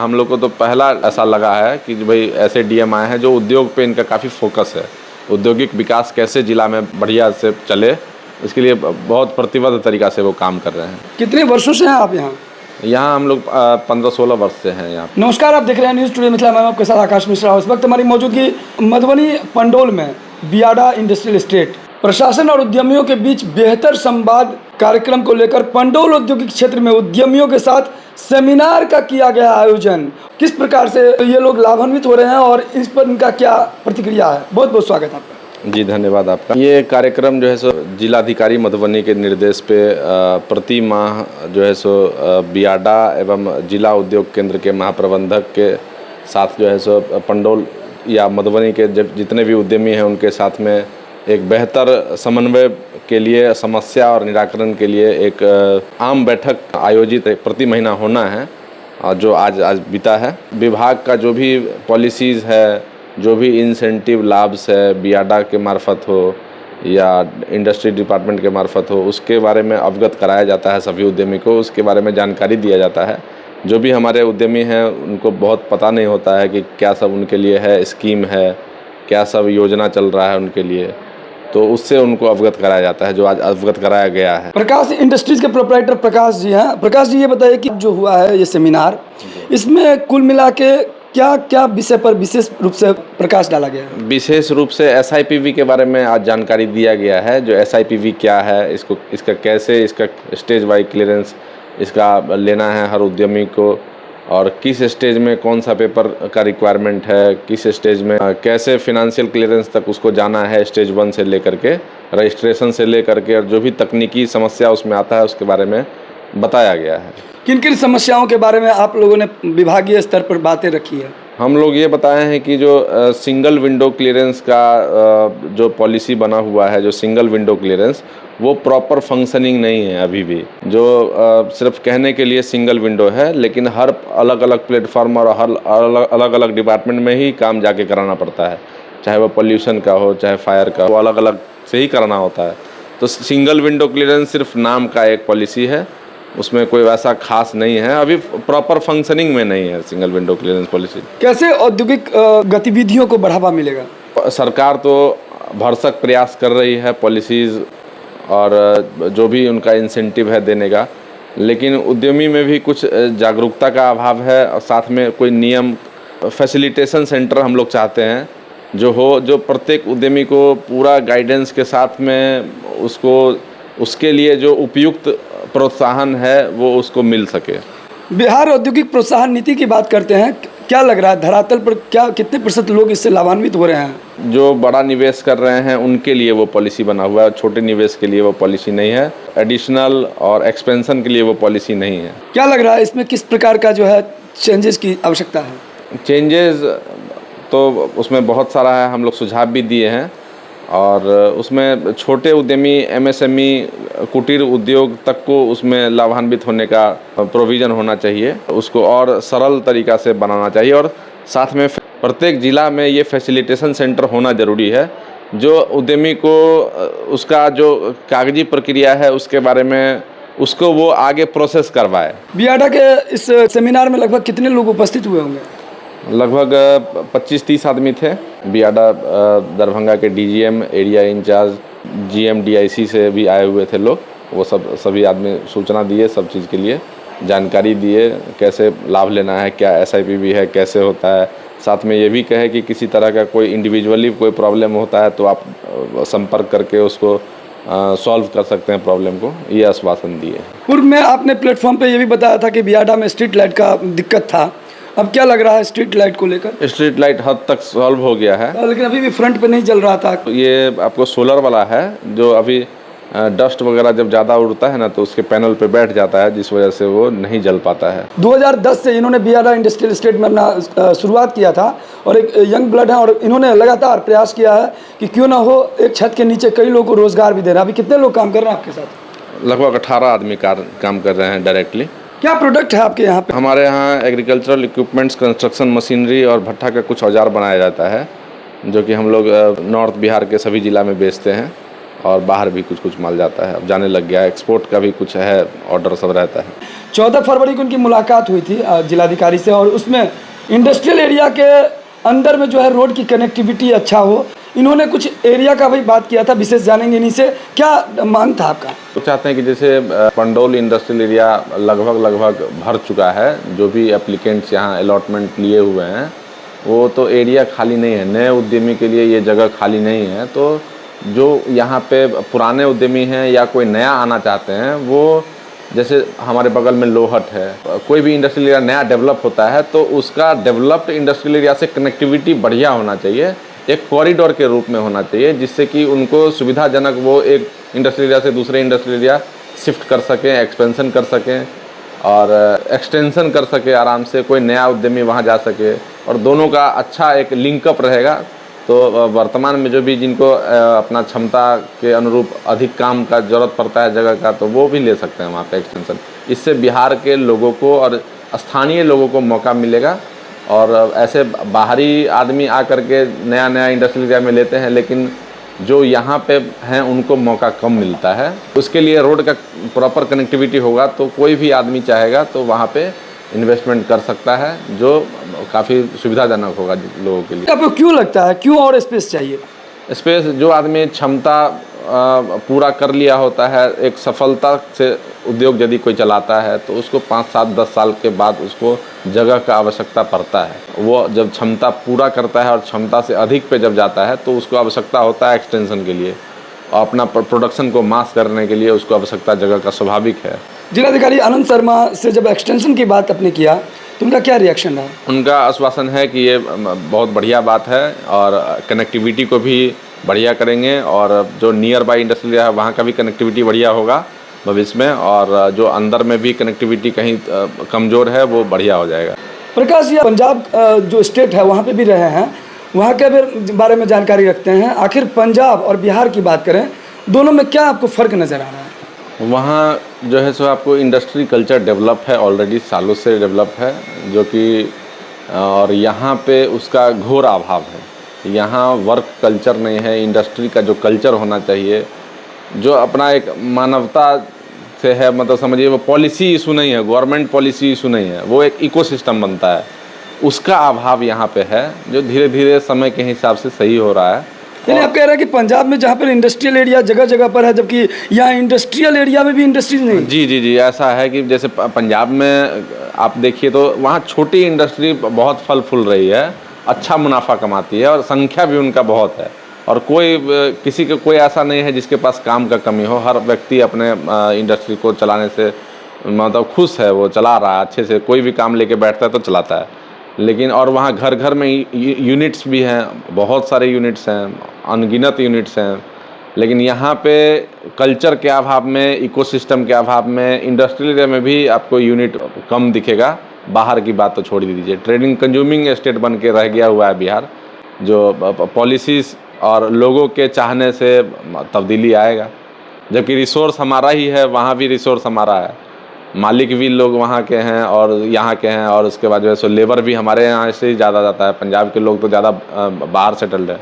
हम लोग को तो पहला ऐसा लगा है कि भाई ऐसे डीएम आए हैं जो उद्योग पे इनका काफ़ी फोकस है। औद्योगिक विकास कैसे जिला में बढ़िया से चले, इसके लिए बहुत प्रतिबद्ध तरीका से वो काम कर रहे हैं। कितने वर्षों से हैं आप यहाँ? यहाँ हम लोग 15-16 वर्ष से हैं यहाँ। नमस्कार, आप देख रहे हैं न्यूज़ टुडे मिथिला। मैं आपके साथ आकाश मिश्रा। इस वक्त हमारी मौजूदगी मधुबनी पंडोल में बियाडा इंडस्ट्रियल एस्टेट। प्रशासन और उद्यमियों के बीच बेहतर संवाद कार्यक्रम को लेकर पंडोल औद्योगिक क्षेत्र में उद्यमियों के साथ सेमिनार का किया गया आयोजन। किस प्रकार से ये लोग लाभान्वित हो रहे हैं और इस पर इनका क्या प्रतिक्रिया है? बहुत बहुत स्वागत आपका। जी धन्यवाद आपका। ये कार्यक्रम जो है सो जिलाधिकारी मधुबनी के निर्देश पे प्रति माह जो है सो बियाडा एवं जिला उद्योग केंद्र के महाप्रबंधक के साथ जो है सो पंडोल या मधुबनी के जितने भी उद्यमी हैं उनके साथ में एक बेहतर समन्वय के लिए, समस्या और निराकरण के लिए एक आम बैठक आयोजित प्रति महीना होना है, जो आज बीता है। विभाग का जो भी पॉलिसीज़ है, जो भी इंसेंटिव लाभ्स है, बियाडा के मार्फत हो या इंडस्ट्री डिपार्टमेंट के मार्फत हो, उसके बारे में अवगत कराया जाता है सभी उद्यमी को। उसके बारे में जानकारी दिया जाता है। जो भी हमारे उद्यमी हैं उनको बहुत पता नहीं होता है कि क्या सब उनके लिए है, स्कीम है, क्या सब योजना चल रहा है उनके लिए, तो उससे उनको अवगत कराया जाता है, जो आज अवगत कराया गया है। प्रकाश इंडस्ट्रीज के प्रोप्राइटर प्रकाश जी हैं। प्रकाश जी, ये बताइए कि जो हुआ है ये सेमिनार, इसमें कुल मिला के क्या क्या विषय पर विशेष रूप से प्रकाश डाला गया है? विशेष रूप से SIPV के बारे में आज जानकारी दिया गया है। जो SIPV क्या है, इसका कैसे, इसका स्टेज वाइज क्लियरेंस इसका लेना है हर उद्यमी को, और किस स्टेज में कौन सा पेपर का रिक्वायरमेंट है, किस स्टेज में कैसे फिनेंशियल क्लियरेंस तक उसको जाना है, स्टेज 1 से लेकर के रजिस्ट्रेशन से लेकर के, और जो भी तकनीकी समस्या उसमें आता है उसके बारे में बताया गया है। किन किन समस्याओं के बारे में आप लोगों ने विभागीय स्तर पर बातें रखी है? हम लोग ये बताए हैं कि जो सिंगल विंडो क्लियरेंस का जो पॉलिसी बना हुआ है, जो सिंगल विंडो क्लियरेंस, वो प्रॉपर फंक्शनिंग नहीं है अभी भी। जो सिर्फ कहने के लिए सिंगल विंडो है, लेकिन हर अलग अलग प्लेटफॉर्म और हर अलग अलग डिपार्टमेंट में ही काम जाके कराना पड़ता है। चाहे वो पोल्यूशन का हो, चाहे फायर का हो, अलग अलग से ही कराना होता है। तो सिंगल विंडो क्लियरेंस सिर्फ नाम का एक पॉलिसी है, उसमें कोई वैसा खास नहीं है, अभी प्रॉपर फंक्शनिंग में नहीं है सिंगल विंडो क्लियरेंस पॉलिसी। कैसे औद्योगिक गतिविधियों को बढ़ावा मिलेगा? सरकार तो भरसक प्रयास कर रही है पॉलिसीज़ और जो भी उनका इंसेंटिव है देने का, लेकिन उद्यमी में भी कुछ जागरूकता का अभाव है, और साथ में कोई नियम फैसिलिटेशन सेंटर हम लोग चाहते हैं जो हो, जो प्रत्येक उद्यमी को पूरा गाइडेंस के साथ में उसके लिए जो उपयुक्त प्रोत्साहन है वो उसको मिल सके। बिहार औद्योगिक प्रोत्साहन नीति की बात करते हैं, क्या लग रहा है धरातल पर कितने % लोग इससे लाभान्वित हो रहे हैं? जो बड़ा निवेश कर रहे हैं उनके लिए वो पॉलिसी बना हुआ है, छोटे निवेश के लिए वो पॉलिसी नहीं है, एडिशनल और एक्सपेंशन के लिए वो पॉलिसी नहीं है। क्या लग रहा है इसमें किस प्रकार का जो है चेंजेस की आवश्यकता है? चेंजेस तो उसमें बहुत सारा है, हम लोग सुझाव भी दिए हैं, और उसमें छोटे उद्यमी, MSME, कुटीर उद्योग तक को उसमें लाभान्वित होने का प्रोविज़न होना चाहिए। उसको और सरल तरीक़ा से बनाना चाहिए, और साथ में प्रत्येक ज़िला में ये फैसिलिटेशन सेंटर होना ज़रूरी है, जो उद्यमी को उसका जो कागजी प्रक्रिया है उसके बारे में उसको वो आगे प्रोसेस करवाए। बियाडा के इस सेमिनार में लगभग कितने लोग उपस्थित हुए होंगे? लगभग 25-30 आदमी थे। बियाडा दरभंगा के DGM, area in charge, GM DIC से भी आए हुए थे लोग। वो सभी आदमी सूचना दिए, सब चीज़ के लिए जानकारी दिए, कैसे लाभ लेना है, क्या SIPV है, कैसे होता है। साथ में ये भी कहे कि किसी तरह का कोई इंडिविजुअली कोई प्रॉब्लम होता है तो आप संपर्क करके उसको सॉल्व कर सकते हैं प्रॉब्लम को, ये आश्वासन दिए। पूर्व में आपने प्लेटफॉर्म पे ये भी बताया था कि बियाडा में स्ट्रीट लाइट का दिक्कत था, अब क्या लग रहा है स्ट्रीट लाइट को लेकर? स्ट्रीट लाइट हद तक सॉल्व हो गया है, लेकिन अभी भी फ्रंट पे नहीं जल रहा था। ये आपको सोलर वाला है, जो अभी डस्ट वगैरह जब ज़्यादा उड़ता है ना तो उसके पैनल पे बैठ जाता है, जिस वजह से वो नहीं जल पाता है। 2010 से इन्होंने बियाडा इंडस्ट्रियल एस्टेट में अपना शुरुआत किया था, और एक यंग ब्लड है, और इन्होंने लगातार प्रयास किया है कि क्यों ना हो एक छत के नीचे कई लोगों को रोजगार भी दे रहा है। अभी कितने लोग काम कर रहे हैं आपके साथ? लगभग 18 आदमी काम कर रहे हैं डायरेक्टली। क्या प्रोडक्ट है आपके यहाँ पे? हमारे यहाँ एग्रीकल्चरल इक्विपमेंट्स, कंस्ट्रक्शन मशीनरी और भट्ठा का कुछ औजार बनाया जाता है, जो कि हम लोग नॉर्थ बिहार के सभी ज़िला में बेचते हैं। और बाहर भी कुछ कुछ माल जाता है, अब जाने लग गया है। एक्सपोर्ट का भी कुछ है, ऑर्डर सब रहता है। 14 फरवरी को उनकी मुलाकात हुई थी जिलाधिकारी से, और उसमें इंडस्ट्रियल एरिया के अंदर में जो है रोड की कनेक्टिविटी अच्छा हो, इन्होंने कुछ एरिया का भी बात किया था। विशेष जानेंगे इन्हीं से, क्या मांग था आपका? तो चाहते हैं कि जैसे पंडोल इंडस्ट्रियल एरिया लगभग भर चुका है। जो भी एप्लीकेंट्स यहाँ अलॉटमेंट लिए हुए हैं वो तो एरिया खाली नहीं है, नए उद्यमी के लिए ये जगह खाली नहीं है। तो जो यहाँ पे पुराने उद्यमी हैं या कोई नया आना चाहते हैं, वो जैसे हमारे बगल में लोहट है, कोई भी इंडस्ट्रियल एरिया नया डेवलप होता है तो उसका डेवलप्ड इंडस्ट्रियल एरिया से कनेक्टिविटी बढ़िया होना चाहिए, एक कॉरिडोर के रूप में होना चाहिए, जिससे कि उनको सुविधाजनक वो एक इंडस्ट्रियल एरिया से दूसरे इंडस्ट्रियल एरिया शिफ्ट कर सकें, एक्सपेंशन कर सकें और एक्सटेंशन कर सके आराम से, कोई नया उद्यमी वहाँ जा सके और दोनों का अच्छा एक लिंकअप रहेगा। तो वर्तमान में जो भी जिनको अपना क्षमता के अनुरूप अधिक काम का ज़रूरत पड़ता है जगह का, तो वो भी ले सकते हैं वहाँ पे एक्सटेंशन। इससे बिहार के लोगों को और स्थानीय लोगों को मौका मिलेगा। और ऐसे बाहरी आदमी आकर के नया नया इंडस्ट्रियल एरिया में लेते हैं, लेकिन जो यहाँ पे हैं उनको मौका कम मिलता है। उसके लिए रोड का प्रॉपर कनेक्टिविटी होगा तो कोई भी आदमी चाहेगा तो वहाँ पे इन्वेस्टमेंट कर सकता है, जो काफ़ी सुविधाजनक होगा लोगों के लिए। आपको क्यों लगता है, क्यों और स्पेस चाहिए? स्पेस, जो आदमी क्षमता पूरा कर लिया होता है, एक सफलता से उद्योग यदि कोई चलाता है तो उसको 5, 7, 10 साल के बाद उसको जगह का आवश्यकता पड़ता है। वो जब क्षमता पूरा करता है और क्षमता से अधिक पे जब जाता है तो उसको आवश्यकता होता है एक्सटेंशन के लिए, और अपना प्रोडक्शन को मास करने के लिए उसको आवश्यकता जगह का स्वाभाविक है। जिलाधिकारी आनंद शर्मा से जब एक्सटेंशन की बात आपने किया तो उनका क्या रिएक्शन रहा? उनका आश्वासन है कि ये बहुत बढ़िया बात है और कनेक्टिविटी को भी बढ़िया करेंगे, और जो नियर बाई इंडस्ट्रियल है वहाँ का भी कनेक्टिविटी बढ़िया होगा भविष्य में, और जो अंदर में भी कनेक्टिविटी कहीं कमज़ोर है वो बढ़िया हो जाएगा। प्रकाश जी, पंजाब जो स्टेट है वहाँ पे भी रहे हैं, वहाँ के बारे में जानकारी रखते हैं। आखिर पंजाब और बिहार की बात करें, दोनों में क्या आपको फ़र्क नज़र आ रहा है? वहाँ जो है सो आपको इंडस्ट्री कल्चर डेवलप है, ऑलरेडी सालों से डेवलप है, जो कि और यहाँ पे उसका घोर अभाव है। यहाँ वर्क कल्चर नहीं है, इंडस्ट्री का जो कल्चर होना चाहिए, जो अपना एक मानवता से है, मतलब समझिए वो पॉलिसी इशू नहीं है, गवर्नमेंट पॉलिसी इशू नहीं है, वो एक इकोसिस्टम बनता है, उसका अभाव यहाँ पे है, जो धीरे धीरे समय के हिसाब से सही हो रहा है। यानी आप कह रहे हैं कि पंजाब में जहाँ पर इंडस्ट्रियल एरिया जगह जगह पर है, जबकि यहाँ इंडस्ट्रियल एरिया में भी इंडस्ट्रीज नहीं? जी जी जी, ऐसा है कि जैसे पंजाब में आप देखिए तो वहाँ छोटी इंडस्ट्री बहुत फल फूल रही है, अच्छा मुनाफा कमाती है और संख्या भी उनका बहुत है, और किसी का कोई ऐसा नहीं है जिसके पास काम का कमी हो। हर व्यक्ति अपने इंडस्ट्री को चलाने से मतलब खुश है, वो चला रहा है अच्छे से, कोई भी काम लेके बैठता है तो चलाता है। लेकिन और वहाँ घर घर में यूनिट्स भी हैं, बहुत सारे यूनिट्स हैं, अनगिनत यूनिट्स हैं, लेकिन यहाँ पे कल्चर के अभाव में, इकोसिस्टम के अभाव में, इंडस्ट्रियल एरिया में भी आपको यूनिट कम दिखेगा। बाहर की बात तो छोड़ दीजिए, ट्रेडिंग कंज्यूमिंग स्टेट बन के रह गया हुआ है बिहार, जो पॉलिसीज़ और लोगों के चाहने से तब्दीली आएगा। जबकि रिसोर्स हमारा ही है, वहाँ भी रिसोर्स हमारा है, मालिक भी लोग वहाँ के हैं और यहाँ के हैं, और उसके बाद जो है सो लेबर भी हमारे यहाँ से ही ज़्यादा जाता है। पंजाब के लोग तो ज़्यादा बाहर सेटल्ड है।